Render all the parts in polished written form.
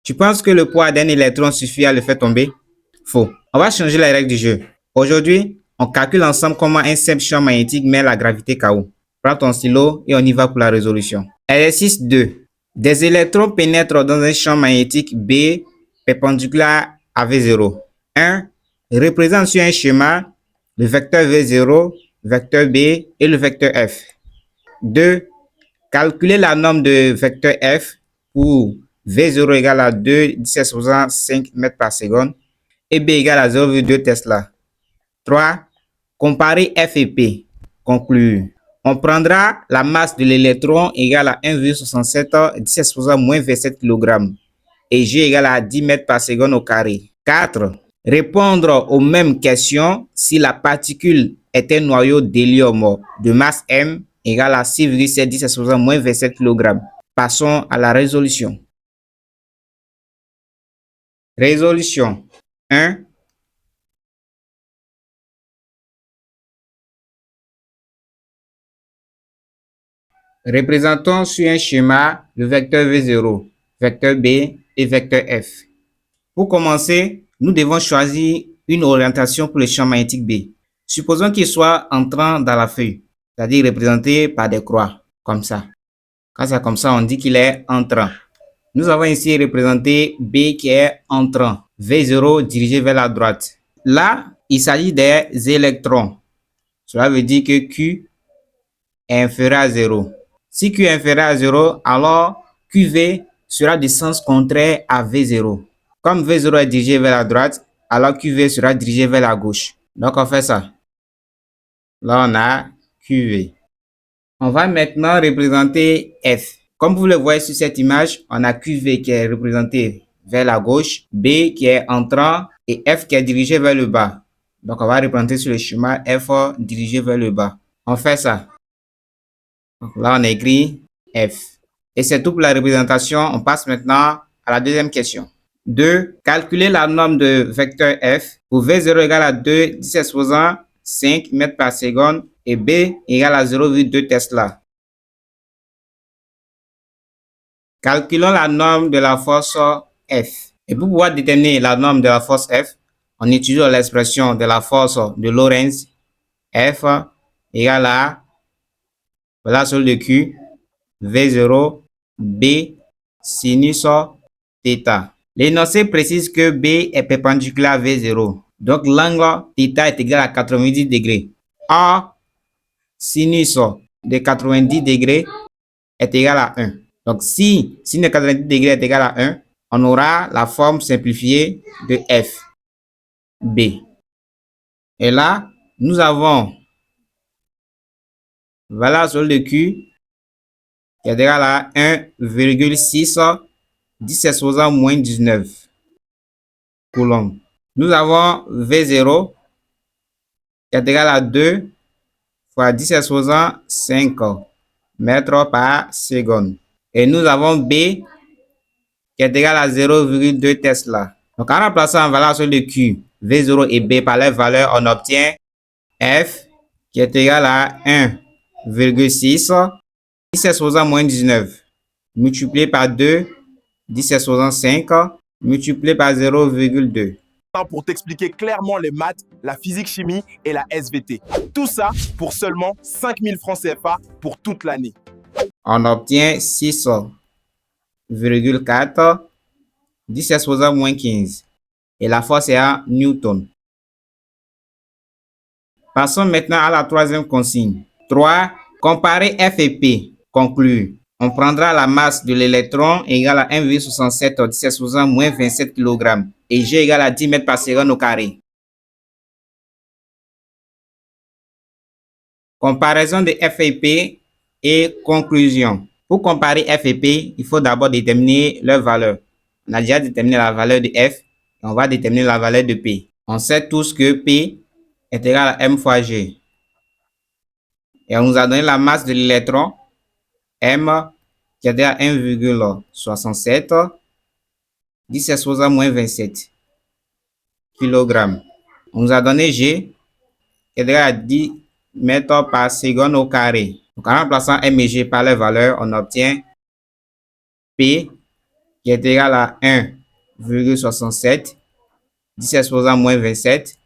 Tu penses que le poids d'un électron suffit à le faire tomber? Faux. On va changer les règles du jeu. Aujourd'hui, on calcule ensemble comment un simple champ magnétique met la gravité KO. Prends ton stylo et on y va pour la résolution. Exercice 2. Des électrons pénètrent dans un champ magnétique B perpendiculaire à V0. 1. Représente sur un schéma le vecteur V0, vecteur B et le vecteur F. 2. Calculer la norme de vecteur F pour V0 égale à 2 17 5 mètres par seconde et B égale à 0,2 Tesla. 3. Comparer F et P. Conclure. On prendra la masse de l'électron égale à 1,67 17 moins 27 kg et G égale à 10 mètres par seconde au carré. 4. Répondre aux mêmes questions si la particule est un noyau d'hélium de masse M égale à 6,7 17 moins 27 kg. Passons à la résolution. Résolution 1. Représentons sur un schéma le vecteur V0, vecteur B et vecteur F. Pour commencer, nous devons choisir une orientation pour le champ magnétique B. Supposons qu'il soit entrant dans la feuille, c'est-à-dire représenté par des croix, comme ça. Quand c'est comme ça, on dit qu'il est entrant. Nous avons ici représenté B qui est entrant, V0 dirigé vers la droite. Là, il s'agit des électrons. Cela veut dire que Q est inférieur à 0. Si Q est inférieur à 0, alors QV sera du sens contraire à V0. Comme V0 est dirigé vers la droite, alors QV sera dirigé vers la gauche. Donc, on fait ça. Là, on a QV. On va maintenant représenter F. Comme vous le voyez sur cette image, on a QV qui est représenté vers la gauche, B qui est entrant et F qui est dirigé vers le bas. Donc, on va représenter sur le schéma F dirigé vers le bas. On fait ça. Donc, là, on a écrit F. Et c'est tout pour la représentation. On passe maintenant à la deuxième question. 2. Calculer la norme de vecteur F pour V0 égale à 2 10 exposant 5 mètres par seconde et B égale à 0,2 Tesla. Calculons la norme de la force F. Et pour pouvoir déterminer la norme de la force F, on utilise l'expression de la force de Lorentz F égale à, voilà sur le Q, V0, B, sinus θ. L'énoncé précise que B est perpendiculaire à V0. Donc, l'angle θ est égal à 90 degrés. Or, sinus de 90 degrés est égal à 1. Donc, si sin de 90 degrés est égal à 1, on aura la forme simplifiée de F, B. Et là, nous avons valeur sur le Q qui est égal à 1,6 10 exposant moins 19 coulombs. Nous avons V0 qui est égal à 2 fois 10 exposant 5 mètres par seconde. Et nous avons B qui est égal à 0,2 Tesla. Donc, en remplaçant en valeur sur le Q, V0 et B par les valeurs, on obtient F qui est égal à 1,6 10 exposant moins 19 multiplié par 2 10 exposant 5 multiplié par 0,2. Pour t'expliquer clairement les maths, la physique-chimie et la SVT. Tout ça pour seulement 5000 francs CFA pour toute l'année. On obtient 6,4 10 exposant moins 15 et la force est en Newton. Passons maintenant à la troisième consigne. 3. Comparer F et P. Conclure. On prendra la masse de l'électron égale à 1,67 10 exposant moins 27 kg et G égale à 10 mètres par seconde au carré. Comparaison de F et P et conclusion. Pour comparer F et P, il faut d'abord déterminer leur valeur. On a déjà déterminé la valeur de F et on va déterminer la valeur de P. On sait tous que P est égal à M fois G. Et on nous a donné la masse de l'électron, M, qui est égal à 1,67 10 exposant moins 27 kg. On nous a donné G, qui est égal à 10 mètres par seconde au carré. Donc, en remplaçant M et G par les valeurs, on obtient P, qui est égal à 3,67, 10 exposant moins 27,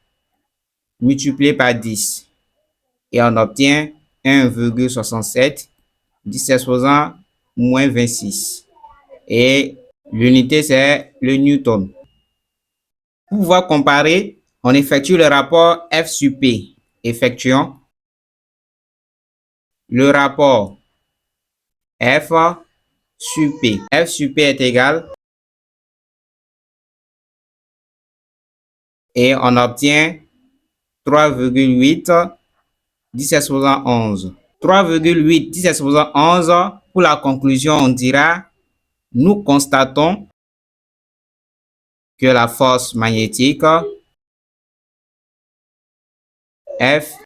multiplié par 10. Et on obtient 1,67, 10 exposant moins 26. Et l'unité, c'est le newton. Pour pouvoir comparer, on effectue le rapport F sur P. Effectuons le rapport F sur P. F sur P est égal et on obtient 3,8 10 exposant 11. 3,8 10 exposant 11. Pour la conclusion, on dira nous constatons que la force magnétique F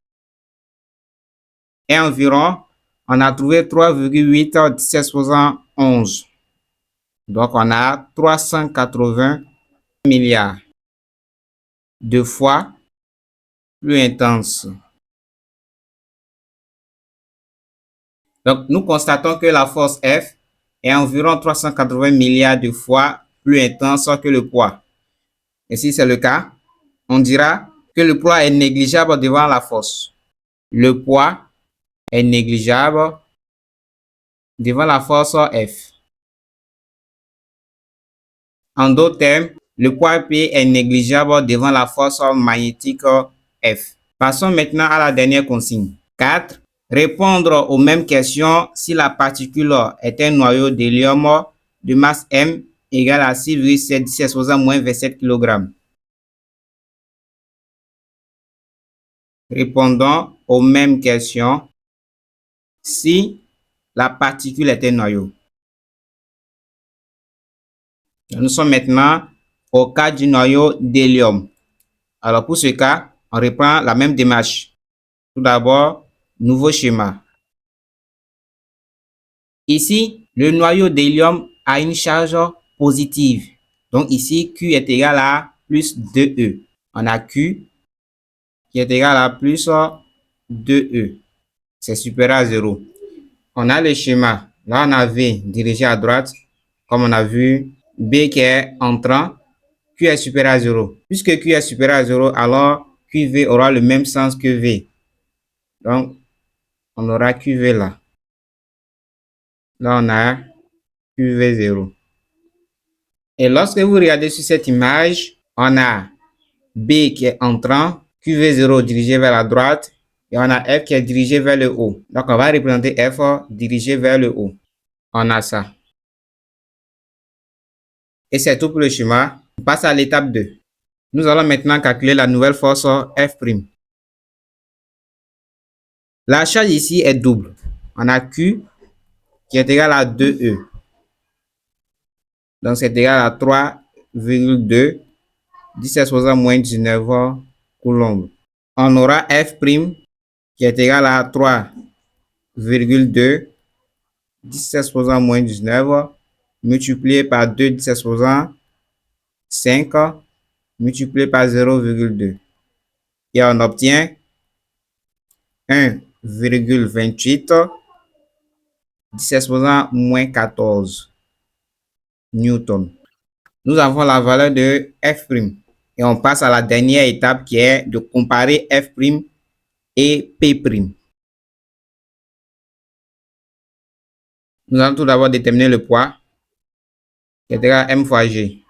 est environ, on a trouvé 3,8 10 exposant 11. Donc, on a 380 milliards de fois plus intense. Donc, nous constatons que la force F est environ 380 milliards de fois plus intense que le poids. Et si c'est le cas, on dira que le poids est négligeable devant la force. Le poids est négligeable devant la force F. En d'autres termes, le poids P est négligeable devant la force magnétique F. Passons maintenant à la dernière consigne. 4. Répondre aux mêmes questions si la particule est un noyau d'hélium de masse M égale à 6,7 10 exposant moins 27 kg. Répondons aux mêmes questions si la particule est un noyau. Nous sommes maintenant au cas du noyau d'hélium. Alors pour ce cas, on reprend la même démarche. Tout d'abord, nouveau schéma. Ici, le noyau d'hélium a une charge positive. Donc ici, Q est égal à plus 2E. On a Q qui est égal à plus 2E. C'est supérieur à 0. On a le schéma. Là, on a V dirigé à droite, comme on a vu. B qui est entrant. Q est supérieur à 0. Puisque Q est supérieur à 0, alors QV aura le même sens que V. Donc, on aura QV là. Là, on a QV0. Et lorsque vous regardez sur cette image, on a B qui est entrant, QV0 dirigé vers la droite, et on a F qui est dirigé vers le haut. Donc, on va représenter F dirigé vers le haut. On a ça. Et c'est tout pour le schéma. On passe à l'étape 2. Nous allons maintenant calculer la nouvelle force F'. La charge ici est double. On a Q qui est égal à 2E. Donc, c'est égal à 3,2 10 exposant moins 19 coulombs. On aura F' qui est égal à 3,2 10 exposant moins 19 multiplié par 2 10 exposant 5 multiplié par 0,2. Et on obtient 1,28 10 exposant moins 14 newton. Nous avons la valeur de F'. Et on passe à la dernière étape qui est de comparer F' et P'. Nous allons tout d'abord déterminer le poids qui est égal à M fois G.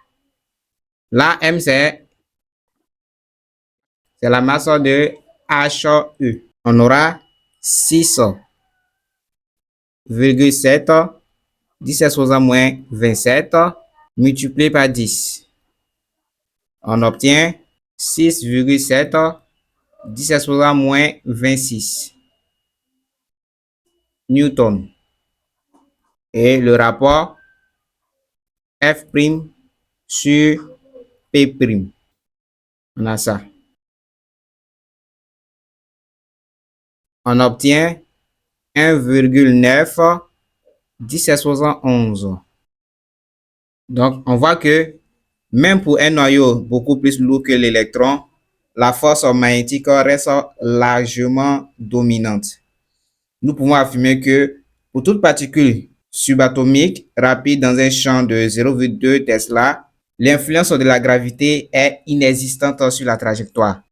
Là, M, c'est la masse de HE. On aura 6,7 10 exposant moins 27 multiplié par 10. On obtient 6,7 10 exposant moins 26 newton. Et le rapport F' sur P'. On a ça. On obtient 1,9 10 exposant 11. Donc, on voit que même pour un noyau beaucoup plus lourd que l'électron, la force magnétique reste largement dominante. Nous pouvons affirmer que pour toute particule subatomique rapide dans un champ de 0,2 Tesla, L'influence de la gravité est inexistante sur la trajectoire.